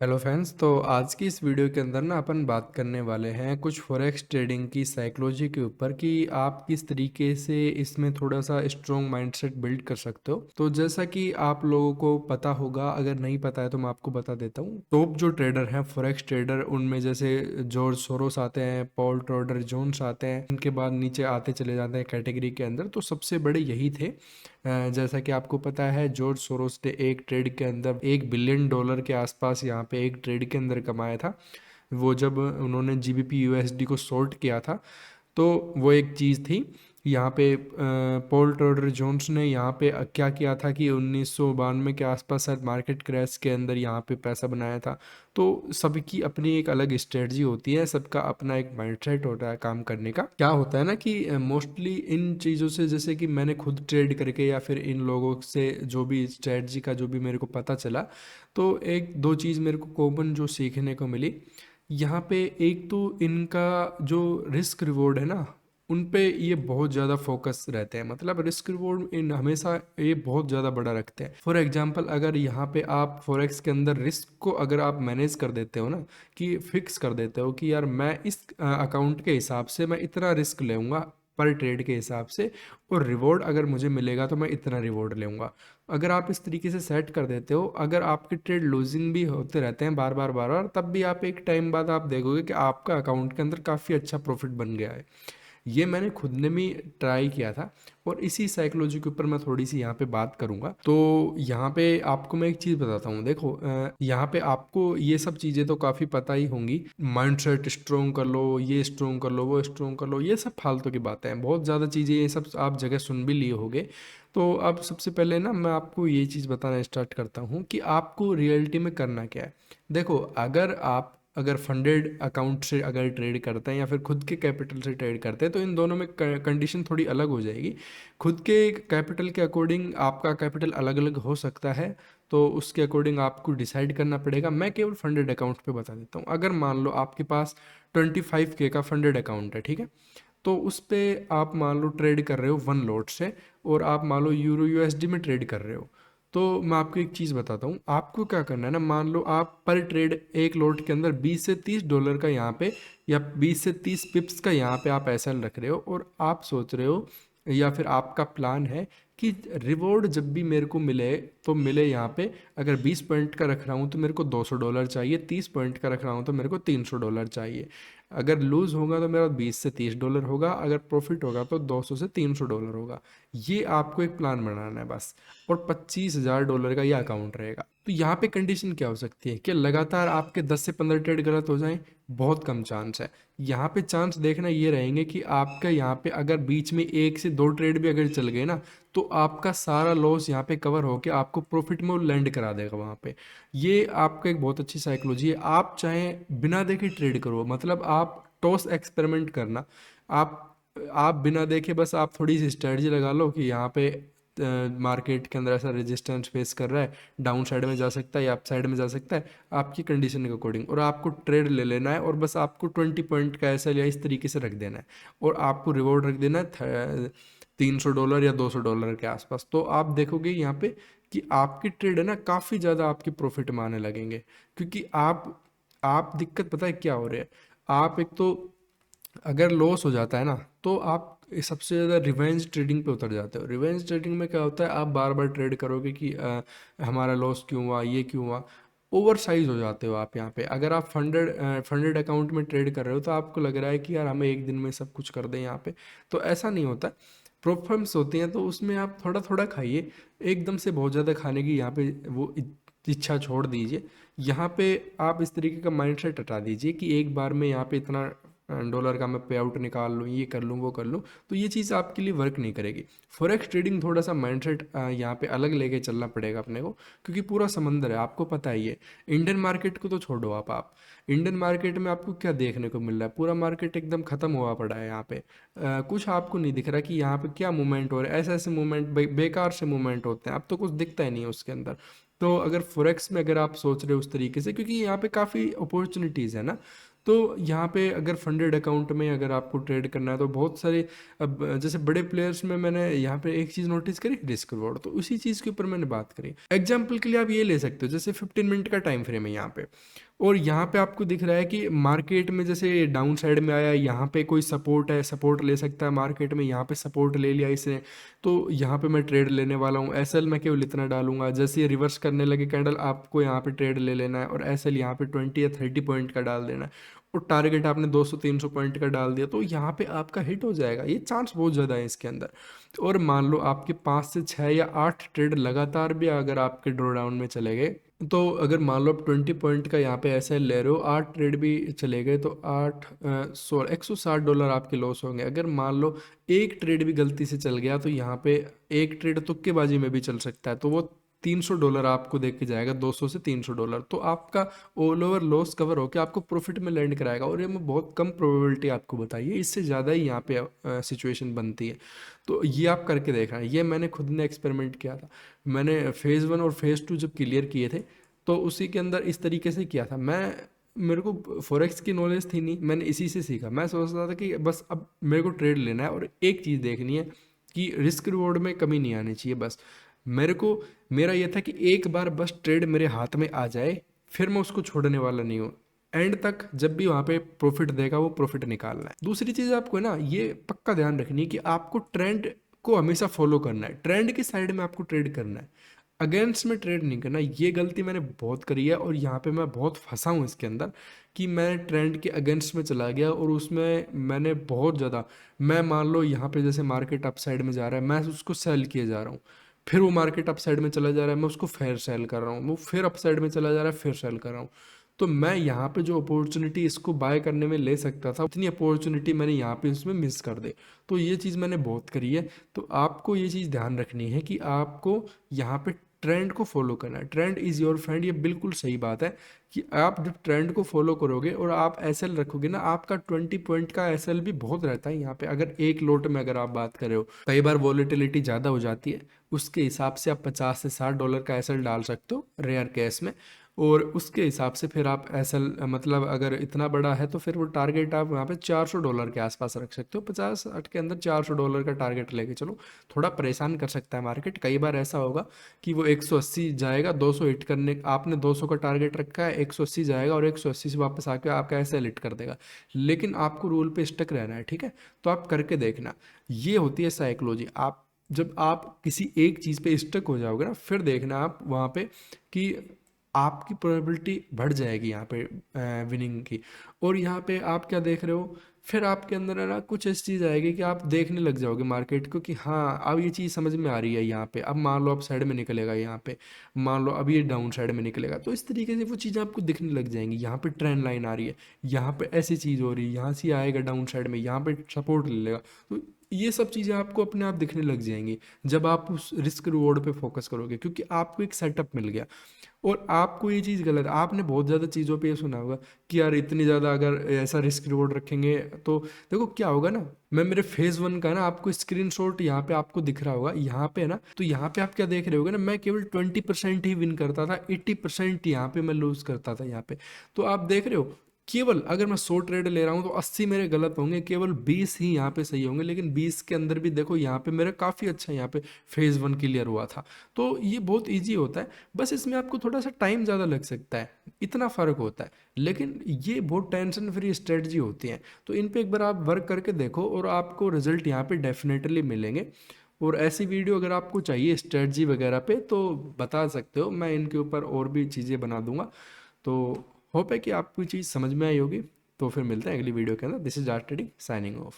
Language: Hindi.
Hello friends. तो आज की इस वीडियो के अंदर ना अपन बात करने वाले हैं कुछ फॉरेक्स ट्रेडिंग की साइकोलॉजी के ऊपर कि आप किस तरीके से इसमें थोड़ा सा स्ट्रॉन्ग माइंडसेट बिल्ड कर सकते हो। तो जैसा कि आप लोगों को पता होगा, अगर नहीं पता है तो मैं आपको बता देता हूँ। टॉप जो ट्रेडर हैं फॉरेक्स ट्रेडर, उनमें जैसे जॉर्ज सोरोस आते हैं, पॉल ट्रोडर जोन्स आते हैं, उनके बाद नीचे आते चले जाते हैं कैटेगरी के अंदर। तो सबसे बड़े यही थे। जैसा कि आपको पता है, जॉर्ज सोरोस ने एक ट्रेड के अंदर $1 बिलियन के आसपास यहाँ पे एक ट्रेड के अंदर कमाया था। वो जब उन्होंने जीबीपी यूएसडी को शॉर्ट किया था, तो वो एक चीज़ थी। यहाँ पे पॉल ट्रोडर जोन्स ने यहाँ पे क्या किया था कि 1992 के आसपास शायद मार्केट क्रैश के अंदर यहाँ पे पैसा बनाया था। तो सबकी अपनी एक अलग स्ट्रेटजी होती है, सबका अपना एक माइंडसेट होता है काम करने का। क्या होता है ना कि मोस्टली इन चीज़ों से, जैसे कि मैंने खुद ट्रेड करके या फिर इन लोगों से जो भी स्ट्रेटजी का जो भी मेरे को पता चला, तो एक दो चीज़ मेरे को कॉमन जो सीखने को मिली यहाँ पे। एक तो इनका जो रिस्क रिवॉर्ड है ना, उन पे ये बहुत ज़्यादा फोकस रहते हैं। मतलब रिस्क रिवॉर्ड इन हमेशा ये बहुत ज़्यादा बड़ा रखते हैं। फॉर एग्जांपल, अगर यहाँ पे आप फॉरेक्स के अंदर रिस्क को अगर आप मैनेज कर देते हो ना, कि फिक्स कर देते हो कि यार मैं इस अकाउंट के हिसाब से मैं इतना रिस्क लूँगा पर ट्रेड के हिसाब से, और रिवॉर्ड अगर मुझे मिलेगा तो मैं इतना रिवॉर्ड लूँगा। अगर आप इस तरीके से सेट कर देते हो, अगर आपके ट्रेड लूजिंग भी होते रहते हैं बार बार बार बार, तब भी आप एक टाइम बाद आप देखोगे कि आपका अकाउंट के अंदर काफ़ी अच्छा प्रॉफिट बन गया है। ये मैंने खुद ने भी ट्राई किया था, और इसी साइकोलॉजी के ऊपर मैं थोड़ी सी यहाँ पे बात करूँगा। तो यहाँ पे आपको मैं एक चीज़ बताता हूँ। देखो, यहाँ पे आपको ये सब चीज़ें तो काफ़ी पता ही होंगी। माइंडसेट स्ट्रोंग कर लो, ये स्ट्रोंग कर लो, वो स्ट्रोंग कर लो, ये सब फालतू की बातें हैं। बहुत ज़्यादा चीज़ें ये सब आप जगह सुन भी लिए होंगे। तो अब सबसे पहले ना मैं आपको ये चीज़ बताना स्टार्ट करता हूँ कि आपको रियलिटी में करना क्या है। देखो, अगर फंडेड अकाउंट से अगर ट्रेड करते हैं या फिर खुद के कैपिटल से ट्रेड करते हैं, तो इन दोनों में कंडीशन थोड़ी अलग हो जाएगी। खुद के कैपिटल के अकॉर्डिंग आपका कैपिटल अलग अलग हो सकता है, तो उसके अकॉर्डिंग आपको डिसाइड करना पड़ेगा। मैं केवल फंडेड अकाउंट पे बता देता हूँ। अगर मान लो आपके पास 25K का फंडेड अकाउंट है, ठीक है, तो उस पे आप मान लो ट्रेड कर रहे हो 1 लॉट से, और आप मान लो यूरो यूएसडी में ट्रेड कर रहे हो। तो मैं आपको एक चीज़ बताता हूँ, आपको क्या करना है ना। मान लो आप पर ट्रेड एक लॉट के अंदर $20 से $30 का यहाँ पे, या 20 से 30 पिप्स का यहाँ पे आप एसएल रख रहे हो, और आप सोच रहे हो या फिर आपका प्लान है कि रिवॉर्ड जब भी मेरे को मिले तो मिले यहाँ पे। अगर 20 पॉइंट का रख रहा हूँ तो मेरे को $200 चाहिए, 30 पॉइंट का रख रहा हूँ तो मेरे को $300 चाहिए। अगर लूज़ होगा तो मेरा $20 से $30 होगा, अगर प्रॉफिट होगा तो $200 से $300 होगा। ये आपको एक प्लान बनाना है बस। और $25,000 का ये अकाउंट रहेगा। तो यहाँ पे कंडीशन क्या हो सकती है कि लगातार आपके 10 से 15 ट्रेड गलत हो जाएं? बहुत कम चांस है। यहाँ पे चांस देखना ये रहेंगे कि आपका यहाँ पे अगर बीच में 1 से 2 ट्रेड भी अगर चल गए ना, तो आपका सारा लॉस यहाँ पे कवर होके आपको प्रॉफिट में वो लैंड करा देगा वहाँ पे। ये आपका एक बहुत अच्छी साइकोलॉजी है। आप चाहे बिना देखे ट्रेड करो, मतलब आप टॉस एक्सपेरिमेंट करना। आप आप बिना देखे बस आप थोड़ी सी स्ट्रेटजी लगा लो कि यहाँ पे मार्केट के अंदर ऐसा रेजिस्टेंस फेस कर रहा है, डाउन साइड में जा सकता है या अप साइड में जा सकता है, आपकी कंडीशन के अकॉर्डिंग, और आपको ट्रेड ले लेना है, और बस आपको 20 पॉइंट का ऐसा या इस तरीके से रख देना है, और आपको रिवॉर्ड रख देना है $300 या $200 के आसपास। तो आप देखोगे यहाँ पे कि आपकी ट्रेड है ना काफ़ी ज़्यादा आपकी प्रॉफिट में आने लगेंगे। क्योंकि आप दिक्कत पता है क्या हो रहा है। आप एक तो अगर लॉस हो जाता है ना, तो आप सबसे ज़्यादा रिवेंज ट्रेडिंग पे उतर जाते हो। रिवेंज ट्रेडिंग में क्या होता है, आप बार बार ट्रेड करोगे कि हमारा लॉस क्यों हुआ, ये क्यों हुआ। ओवर साइज हो जाते हो आप यहाँ पे। अगर आप फंडेड अकाउंट में ट्रेड कर रहे हो तो आपको लग रहा है कि यार हमें एक दिन में सब कुछ कर दें यहाँ पे। तो ऐसा नहीं होता। प्रॉब्लम्स होती हैं तो उसमें आप थोड़ा थोड़ा खाइए। एकदम से बहुत ज़्यादा खाने की यहाँ पे वो इच्छा छोड़ दीजिए। यहाँ पे आप इस तरीके का माइंडसेट हटा दीजिए कि एक बार में यहाँ पे इतना डॉलर का मैं पे आउट निकाल लूँ, ये कर लूँ, वो कर लूँ। तो ये चीज़ आपके लिए वर्क नहीं करेगी। फॉरेक्स ट्रेडिंग थोड़ा सा माइंडसेट यहाँ पे अलग लेके चलना पड़ेगा अपने को, क्योंकि पूरा समंदर है, आपको पता ही है। इंडियन मार्केट को तो छोड़ो आप इंडियन मार्केट में आपको क्या देखने को मिल रहा है, पूरा मार्केट एकदम ख़त्म हुआ पड़ा है यहाँ पे। कुछ आपको नहीं दिख रहा कि यहाँ पे क्या मूवमेंट हो रहा है। ऐसे ऐसे मूवमेंट, बेकार से मूवमेंट होते हैं, अब तो कुछ दिखता ही नहीं है उसके अंदर। तो अगर फॉरेक्स में अगर आप सोच रहे हो उस तरीके से, क्योंकि यहाँ पे काफ़ी अपॉर्चुनिटीज़ है ना, तो यहाँ पे अगर फंडेड अकाउंट में अगर आपको ट्रेड करना है तो बहुत सारे, अब जैसे बड़े प्लेयर्स में मैंने यहाँ पे एक चीज़ नोटिस करी, रिस्क रिवॉर्ड, तो उसी चीज़ के ऊपर मैंने बात करी। एग्जाम्पल के लिए आप ये ले सकते हो, जैसे 15 मिनट का टाइम फ्रेम है यहाँ पे, और यहाँ पे आपको दिख रहा है कि मार्केट में जैसे डाउन साइड में आया, यहाँ पे कोई सपोर्ट है, सपोर्ट ले सकता है मार्केट में, यहाँ पे सपोर्ट ले लिया इसने, तो यहाँ पे मैं ट्रेड लेने वाला हूँ। एसएल मैं केवल इतना डालूंगा, जैसे ये रिवर्स करने लगे कैंडल, आपको यहाँ पे ट्रेड ले लेना है और एसएल यहाँ पे 20 या 30 पॉइंट का डाल देना है, और टारगेट आपने 200-300 पॉइंट का डाल दिया, तो यहाँ पे आपका हिट हो जाएगा, ये चांस बहुत ज़्यादा है इसके अंदर। और मान लो आपके 5 से 6 या 8 ट्रेड लगातार भी अगर आपके ड्रॉ डाउन में चले गए, तो अगर मान लो आप 20 पॉइंट का यहाँ पे ऐसे ले रहे हो, 8 ट्रेड भी चले गए, तो 160 डॉलर आपके लॉस होंगे। अगर मान लो एक ट्रेड भी गलती से चल गया, तो यहाँ पे एक ट्रेड तुक्केबाजी में भी चल सकता है, तो वो 300 डॉलर आपको दे के जाएगा, 200 से 300 डॉलर, तो आपका ऑल ओवर लॉस कवर होकर आपको प्रॉफिट में लैंड कराएगा। और ये मैं बहुत कम प्रोबेबिलिटी आपको बताई है, इससे ज़्यादा ही यहाँ पे सिचुएशन बनती है। तो ये आप करके देखना, ये मैंने खुद ने एक्सपेरिमेंट किया था। मैंने फेज़ 1 और फेज़ 2 जब क्लियर किए थे, तो उसी के अंदर इस तरीके से किया था। मेरे को फॉरेक्स की नॉलेज थी नहीं, मैंने इसी से सीखा। मैं सोच रहा था कि बस अब मेरे को ट्रेड लेना है और एक चीज़ देखनी है कि रिस्क रिवॉर्ड में कमी नहीं आनी चाहिए बस। मेरे को मेरा ये था कि एक बार बस ट्रेड मेरे हाथ में आ जाए, फिर मैं उसको छोड़ने वाला नहीं हूँ। एंड तक जब भी वहाँ पे प्रॉफिट देगा वो प्रॉफिट निकालना है। दूसरी चीज़ आपको ना ये पक्का ध्यान रखनी है कि आपको ट्रेंड को हमेशा फॉलो करना है, ट्रेंड की साइड में आपको ट्रेड करना है, अगेंस्ट में ट्रेड नहीं करना। ये गलती मैंने बहुत करी है और यहाँ पे मैं बहुत फंसा हूँ इसके अंदर, कि मैं ट्रेंड के अगेंस्ट में चला गया और उसमें मैंने बहुत ज़्यादा, मैं मान लो यहाँ पे जैसे मार्केट अप साइड में जा रहा है, मैं उसको सेल किए जा रहा हूँ, फिर वो मार्केट अप साइड में चला जा रहा है, मैं उसको फिर सेल कर रहा हूँ, वो फिर अप साइड में चला जा रहा है, फिर सेल कर रहा हूँ। तो मैं यहाँ पे जो अपॉर्चुनिटी इसको बाय करने में ले सकता था, उतनी अपॉर्चुनिटी मैंने यहाँ पे इसमें मिस कर दे। तो ये चीज़ मैंने बहुत करी है। तो आपको ये चीज़ ध्यान रखनी है कि आपको यहाँ पे ट्रेंड को फॉलो करना है। ट्रेंड इज़ योर फ्रेंड, ये बिल्कुल सही बात है कि आप जब ट्रेंड को फॉलो करोगे और आप एसएल रखोगे ना, आपका 20 पॉइंट का एसएल भी बहुत रहता है यहाँ पे। अगर एक लोट में अगर आप बात कर रहे हो, कई बार वॉलेटिलिटी ज़्यादा हो जाती है, उसके हिसाब से आप 50 से 60 डॉलर का एसएल डाल सकते हो रेयर केस में, और उसके हिसाब से फिर आप एसएल, मतलब अगर इतना बड़ा है तो फिर वो टारगेट आप वहाँ पे 400 डॉलर के आसपास रख सकते हो। 50-60 के अंदर 400 डॉलर का टारगेट लेके चलो। थोड़ा परेशान कर सकता है मार्केट, कई बार ऐसा होगा कि वो 180 जाएगा, 200 हिट करने, आपने 200 का टारगेट रखा है, 180 जाएगा और 180 से वापस आके आपका एसएल हिट कर देगा। लेकिन आपको रूल पे स्टक रहना है, ठीक है? तो आप करके देखना, ये होती है साइकोलॉजी। आप जब आप किसी एक चीज़ पे स्टक हो जाओगे ना, फिर देखना आप वहाँ पे कि आपकी प्रोबेबिलिटी बढ़ जाएगी यहाँ पे विनिंग की। और यहाँ पे आप क्या देख रहे हो, फिर आपके अंदर है ना कुछ ऐसी चीज़ आएगी कि आप देखने लग जाओगे मार्केट को कि हाँ अब ये चीज़ समझ में आ रही है यहाँ पे। अब मान लो आप साइड में निकलेगा, यहाँ पे मान लो अब ये डाउन साइड में निकलेगा, तो इस तरीके से वो चीज़ें आपको दिखने लग जाएंगी। यहाँ पे ट्रेंड लाइन आ रही है, यहाँ पे ऐसी चीज़ हो रही है, यहाँ से आएगा डाउन साइड में, यहाँ पे सपोर्ट ले लेगा, तो ये सब चीज़ें आपको अपने आप दिखने लग जाएंगी जब आप उस रिस्क रिवॉर्ड पे फोकस करोगे, क्योंकि आपको एक सेटअप मिल गया। और आपको ये चीज़ गलत, आपने बहुत ज़्यादा चीज़ों पे ये सुना होगा कि यार इतनी ज़्यादा अगर ऐसा रिस्क रिवॉर्ड रखेंगे तो देखो क्या होगा ना। मैं मेरे फेज़ 1 का ना आपको स्क्रीनशॉट यहाँ पे आपको दिख रहा होगा, यहाँ पे है ना, तो यहाँ पे आप क्या देख रहे होगे ना, मैं केवल 20% ही विन करता था, 80% यहाँ पे मैं लूज़ करता था यहाँ पे। तो आप देख रहे हो, केवल अगर मैं 100 ट्रेड ले रहा हूँ तो 80 मेरे गलत होंगे, केवल 20 ही यहाँ पे सही होंगे। लेकिन 20 के अंदर भी देखो यहाँ पे मेरा काफ़ी अच्छा यहाँ पे फेज़ 1 क्लियर हुआ था। तो ये बहुत इजी होता है, बस इसमें आपको थोड़ा सा टाइम ज़्यादा लग सकता है, इतना फ़र्क होता है। लेकिन ये बहुत टेंशन फ्री स्ट्रेटजी होती है, तो इन पे एक बार आप वर्क करके देखो और आपको रिजल्ट यहाँ पे डेफिनेटली मिलेंगे। और ऐसी वीडियो अगर आपको चाहिए स्ट्रेटजी वगैरह पे तो बता सकते हो, मैं इनके ऊपर और भी चीज़ें बना दूंगा। तो होप है कि आपको चीज़ समझ में आई होगी। तो फिर मिलते हैं अगली वीडियो के अंदर। This is R trading signing of.